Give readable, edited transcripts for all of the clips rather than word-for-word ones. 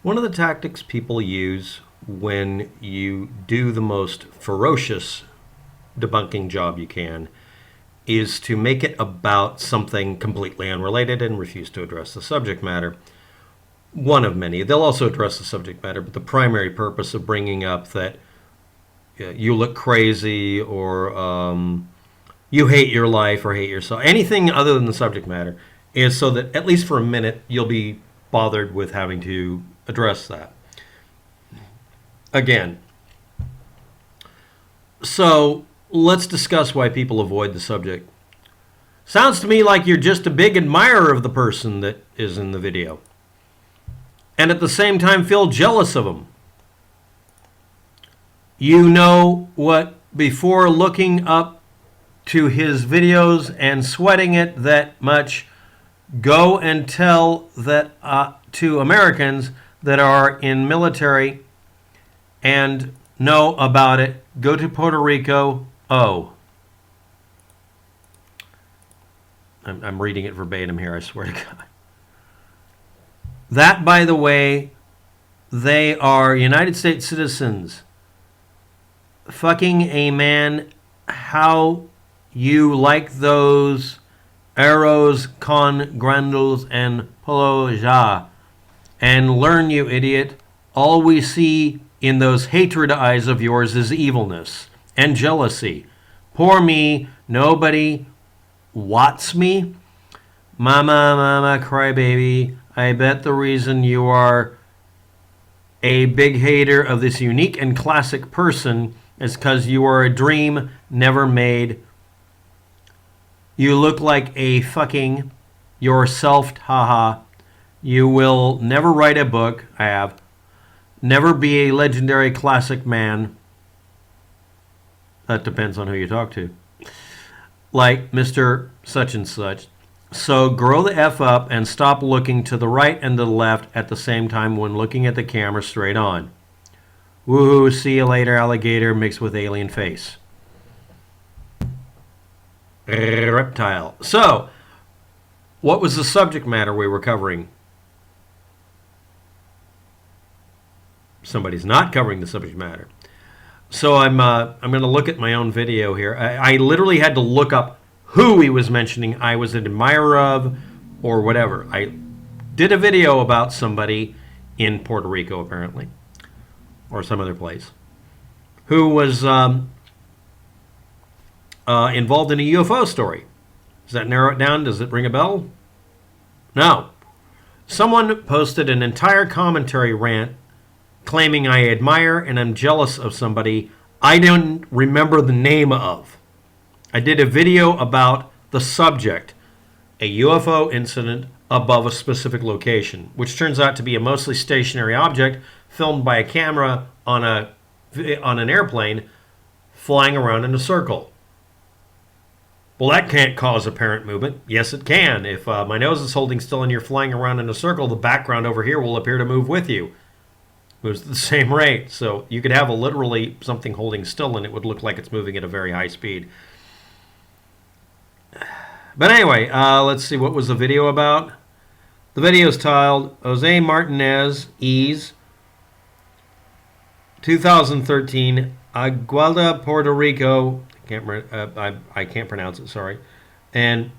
One of the tactics people use when you do the most ferocious debunking job you can is to make it about something completely unrelated and refuse to address the subject matter. One of many. They'll also address the subject matter, but the primary purpose of bringing up that you look crazy or you hate your life or hate yourself, anything other than the subject matter, is so that at least for a minute you'll be bothered with having to address that. Again, so let's discuss why people avoid the subject. Sounds to me like you're just a big admirer of the person that is in the video, and at the same time feel jealous of them. You know what, before looking up to his videos and sweating it that much, go and tell that to Americans that are in military and know about it. Go to Puerto Rico. Oh, I'm reading it verbatim here, I swear to God. That, by the way, they are United States citizens. Fucking a man, how you like those arrows con grandules and polo ja. And learn, you idiot. All we see in those hatred eyes of yours is evilness and jealousy. Poor me, nobody wants me. Mama, crybaby. I bet the reason you are a big hater of this unique and classic person is because you are a dream never made. You look like a fucking yourself, haha. You will never write a book, I have. Never be a legendary classic man. That depends on who you talk to. Like Mr. Such and Such. So grow the F up and stop looking to the right and to the left at the same time when looking at the camera straight on. Woohoo, see you later, alligator mixed with alien face. Reptile. So, what was the subject matter we were covering? Somebody's not covering the subject matter. So I'm going to look at my own video here. I literally had to look up who he was mentioning I was an admirer of or whatever. I did a video about somebody in Puerto Rico, apparently, or some other place, who was involved in a UFO story. Does that narrow it down? Does it ring a bell? No. Someone posted an entire commentary rant claiming I admire and I'm jealous of somebody I don't remember the name of. I did a video about the subject, a UFO incident above a specific location, which turns out to be a mostly stationary object filmed by a camera on an airplane flying around in a circle. Well, that can't cause apparent movement. Yes, it can. If my nose is holding still and you're flying around in a circle, the background over here will appear to move with you. Moves at the same rate. So you could have literally something holding still and it would look like it's moving at a very high speed. But anyway, let's see, what was the video about? The video is titled Jose Martinez, Ease, 2013, Aguada, Puerto Rico. I can't pronounce it, sorry. And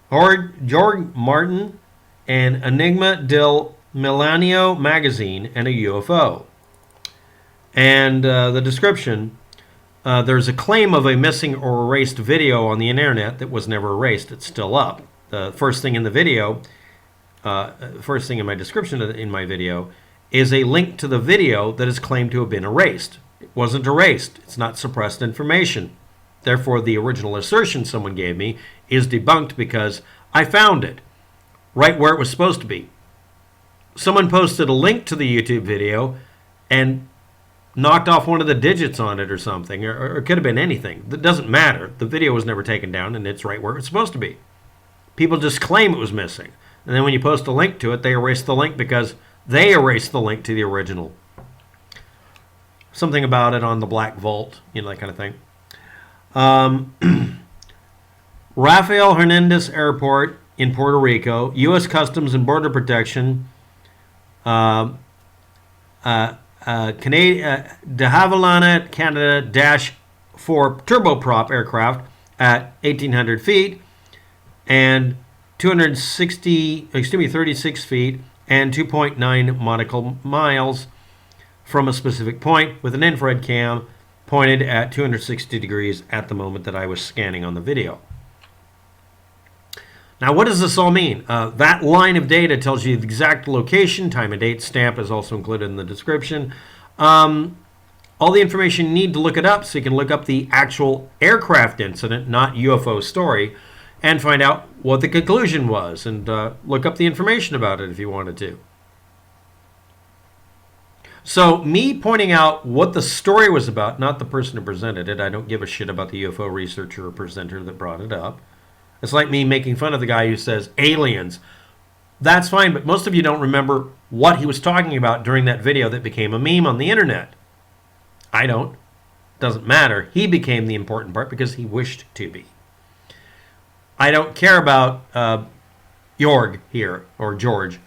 Jorge Martin and Enigma del Milenio magazine and a UFO. And the description, there's a claim of a missing or erased video on the internet that was never erased. It's still up. The first thing in the video, first thing in my description in my video, is a link to the video that is claimed to have been erased. It wasn't erased. It's not suppressed information. Therefore, the original assertion someone gave me is debunked because I found it right where it was supposed to be. Someone posted a link to the YouTube video and knocked off one of the digits on it or something, or it could have been anything. That doesn't matter. The video was never taken down and it's right where it's supposed to be. People just claim it was missing. And then when you post a link to it, they erase the link because they erased the link to the original. Something about it on the Black Vault, you know, that kind of thing. Rafael Hernandez Airport in Puerto Rico, U.S. Customs and Border Protection de Havilland, Canada -4 turboprop aircraft at 1,800 feet and 36 feet and 2.9 nautical miles from a specific point with an infrared cam pointed at 260 degrees at the moment that I was scanning on the video. Now, what does this all mean? That line of data tells you the exact location, time and date. Stamp is also included in the description. All the information you need to look it up, so you can look up the actual aircraft incident, not UFO story, and find out what the conclusion was, and look up the information about it if you wanted to. So me pointing out what the story was about, not the person who presented it. I don't give a shit about the UFO researcher or presenter that brought it up. It's like me making fun of the guy who says aliens. That's fine, but most of you don't remember what he was talking about during that video that became a meme on the internet. I don't. Doesn't matter. He became the important part because he wished to be. I don't care about Jorg here, or George.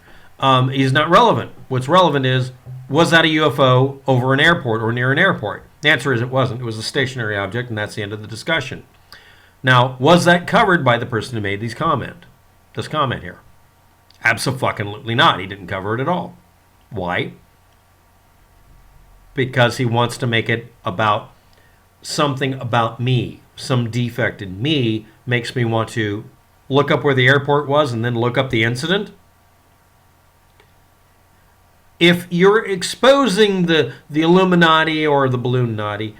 He's not relevant. What's relevant is, was that a UFO over an airport or near an airport? The answer is it wasn't. It was a stationary object, and that's the end of the discussion. Now, was that covered by the person who made this comment here? Abso-fucking-lutely not. He didn't cover it at all. Why? Because he wants to make it about something about me. Some defect in me makes me want to look up where the airport was and then look up the incident. If you're exposing the Illuminati or the Balloonati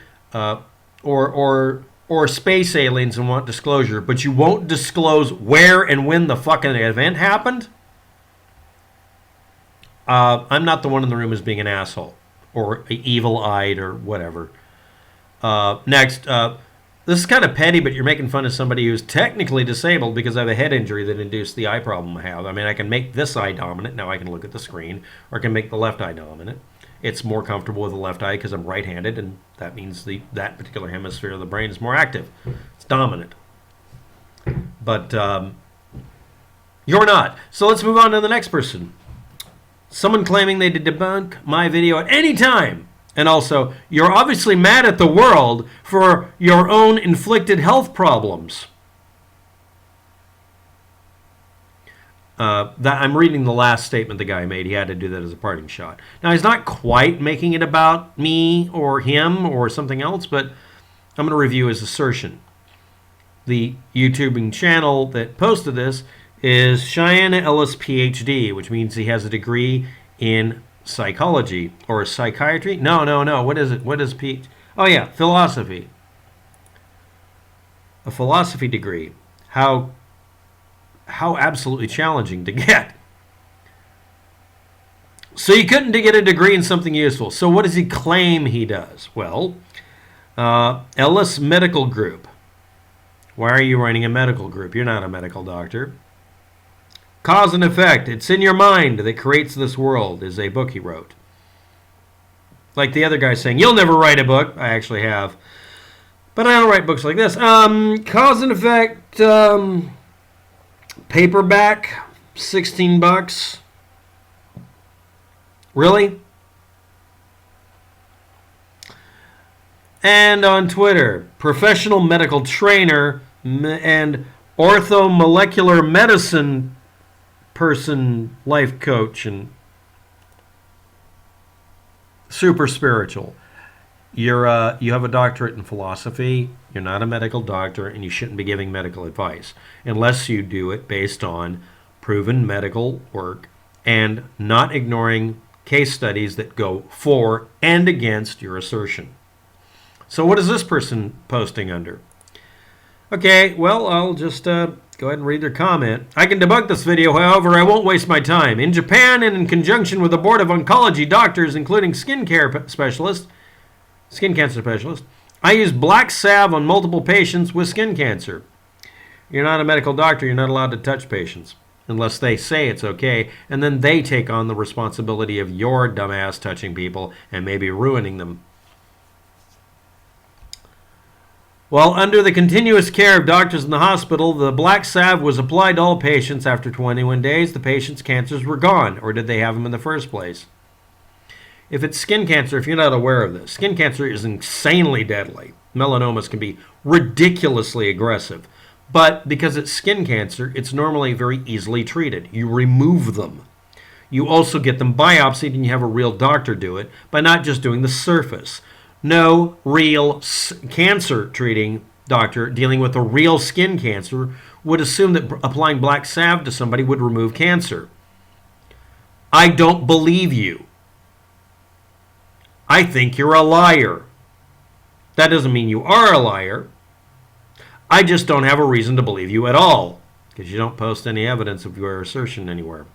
or space aliens and want disclosure, but you won't disclose where and when the fucking event happened, I'm not the one in the room as being an asshole or evil-eyed or whatever. Next, this is kind of petty, but you're making fun of somebody who's technically disabled because I have a head injury that induced the eye problem I have. I mean, I can make this eye dominant. Now I can look at the screen, or I can make the left eye dominant. It's more comfortable with the left eye because I'm right-handed, and that means that particular hemisphere of the brain is more active. It's dominant. But you're not. So let's move on to the next person. Someone claiming they did debunk my video at any time. And also, you're obviously mad at the world for your own inflicted health problems. I'm reading the last statement the guy made. He had to do that as a parting shot. Now, he's not quite making it about me or him or something else, but I'm going to review his assertion. The YouTubing channel that posted this is Cheyenne Ellis PhD, which means he has a degree in psychology or psychiatry. No. What is it? What is P? Oh, yeah, philosophy. A philosophy degree. How absolutely challenging to get. So you couldn't get a degree in something useful. So what does he claim he does? Well, Ellis Medical Group. Why are you running a medical group? You're not a medical doctor. Cause and Effect. It's in your mind that creates this world is a book he wrote. Like the other guy saying, you'll never write a book. I actually have. But I don't write books like this. Cause and Effect... paperback, $16. Really? And on Twitter, professional medical trainer and orthomolecular medicine person, life coach, and super spiritual. You have a doctorate in philosophy. You're not a medical doctor, and you shouldn't be giving medical advice unless you do it based on proven medical work and not ignoring case studies that go for and against your assertion. So what is this person posting under? Okay, well, I'll just go ahead and read their comment. I can debunk this video, however, I won't waste my time. In Japan, and in conjunction with a board of oncology doctors, including skin cancer specialists, I use black salve on multiple patients with skin cancer. You're not a medical doctor. You're not allowed to touch patients unless they say it's okay, and then they take on the responsibility of your dumbass touching people and maybe ruining them. While under the continuous care of doctors in the hospital, the black salve was applied to all patients. After 21 days, the patient's cancers were gone, or did they have them in the first place? If it's skin cancer, if you're not aware of this, skin cancer is insanely deadly. Melanomas can be ridiculously aggressive. But because it's skin cancer, it's normally very easily treated. You remove them. You also get them biopsied and you have a real doctor do it by not just doing the surface. No real cancer treating doctor dealing with a real skin cancer would assume that applying black salve to somebody would remove cancer. I don't believe you. I think you're a liar. That doesn't mean you are a liar. I just don't have a reason to believe you at all, because you don't post any evidence of your assertion anywhere.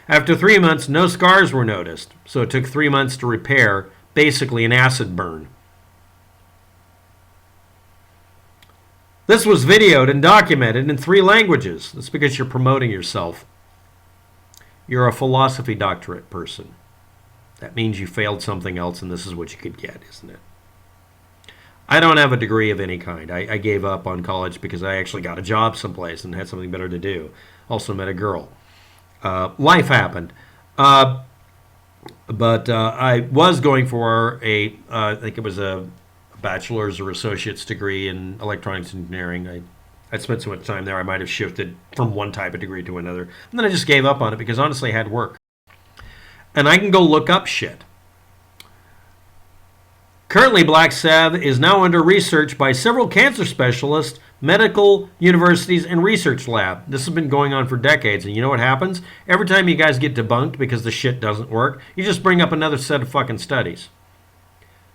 After 3 months, no scars were noticed, so it took 3 months to repair, basically an acid burn. This was videoed and documented in 3 languages. That's because you're promoting yourself. You're a philosophy doctorate person. That means you failed something else, and this is what you could get, isn't it? I don't have a degree of any kind. I gave up on college because I actually got a job someplace and had something better to do. Also met a girl. Life happened. But I was going for I think it was a bachelor's or associate's degree in electronics engineering. I spent so much time there, I might have shifted from one type of degree to another. And then I just gave up on it because honestly I had work. And I can go look up shit. Currently, black salve is now under research by several cancer specialists, medical universities, and research labs. This has been going on for decades, and you know what happens? Every time you guys get debunked because the shit doesn't work, you just bring up another set of fucking studies.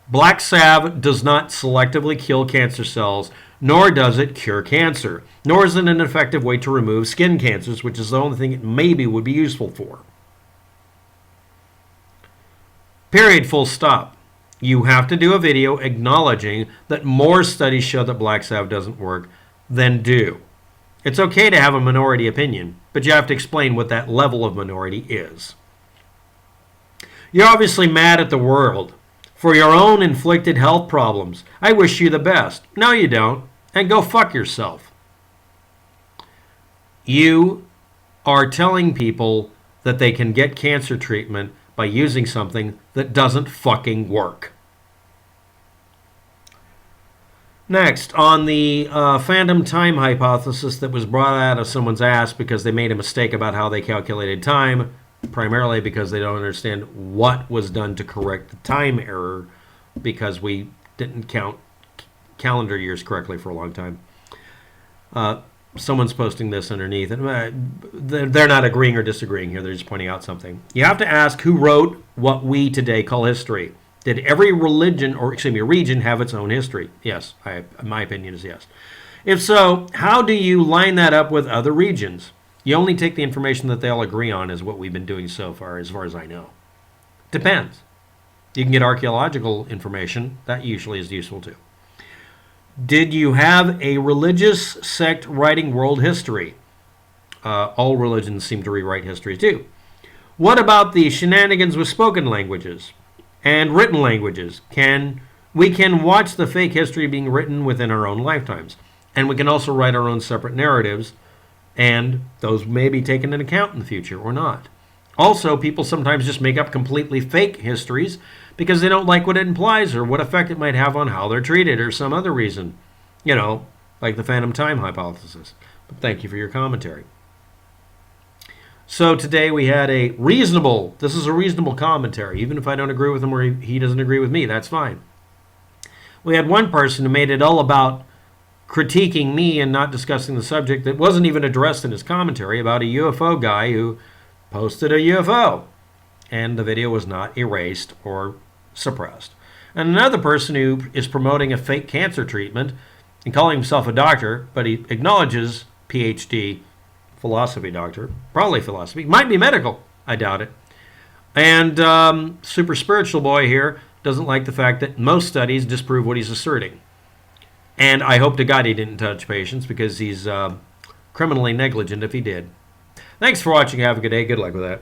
Black salve does not selectively kill cancer cells, nor does it cure cancer, nor is it an effective way to remove skin cancers, which is the only thing it maybe would be useful for. Period, full stop. You have to do a video acknowledging that more studies show that black salve doesn't work than do. It's okay to have a minority opinion, but you have to explain what that level of minority is. You're obviously mad at the world for your own inflicted health problems. I wish you the best. No, you don't. And go fuck yourself. You are telling people that they can get cancer treatment by using something that doesn't fucking work. Next, on the phantom time hypothesis that was brought out of someone's ass because they made a mistake about how they calculated time, primarily because they don't understand what was done to correct the time error because we didn't count calendar years correctly for a long time. Someone's posting this underneath, and they're not agreeing or disagreeing here. They're just pointing out something. You have to ask who wrote what we today call history. Did every region have its own history? Yes, my opinion is yes. If so, how do you line that up with other regions? You only take the information that they all agree on is what we've been doing so far as I know. Depends. You can get archaeological information. That usually is useful too. Did you have a religious sect writing world history? All religions seem to rewrite history too. What about the shenanigans with spoken languages and written languages? We can watch the fake history being written within our own lifetimes. And we can also write our own separate narratives, and those may be taken into account in the future or not. Also, people sometimes just make up completely fake histories because they don't like what it implies or what effect it might have on how they're treated or some other reason. You know, like the phantom time hypothesis. But thank you for your commentary. So today we had this is a reasonable commentary. Even if I don't agree with him or he doesn't agree with me, that's fine. We had one person who made it all about critiquing me and not discussing the subject that wasn't even addressed in his commentary about a UFO guy who posted a UFO. And the video was not erased or suppressed. And another person who is promoting a fake cancer treatment and calling himself a doctor, but he acknowledges PhD, philosophy doctor, probably philosophy, might be medical, I doubt it. And super spiritual boy here doesn't like the fact that most studies disprove what he's asserting. And I hope to God he didn't touch patients because he's criminally negligent if he did. Thanks for watching. Have a good day. Good luck with that.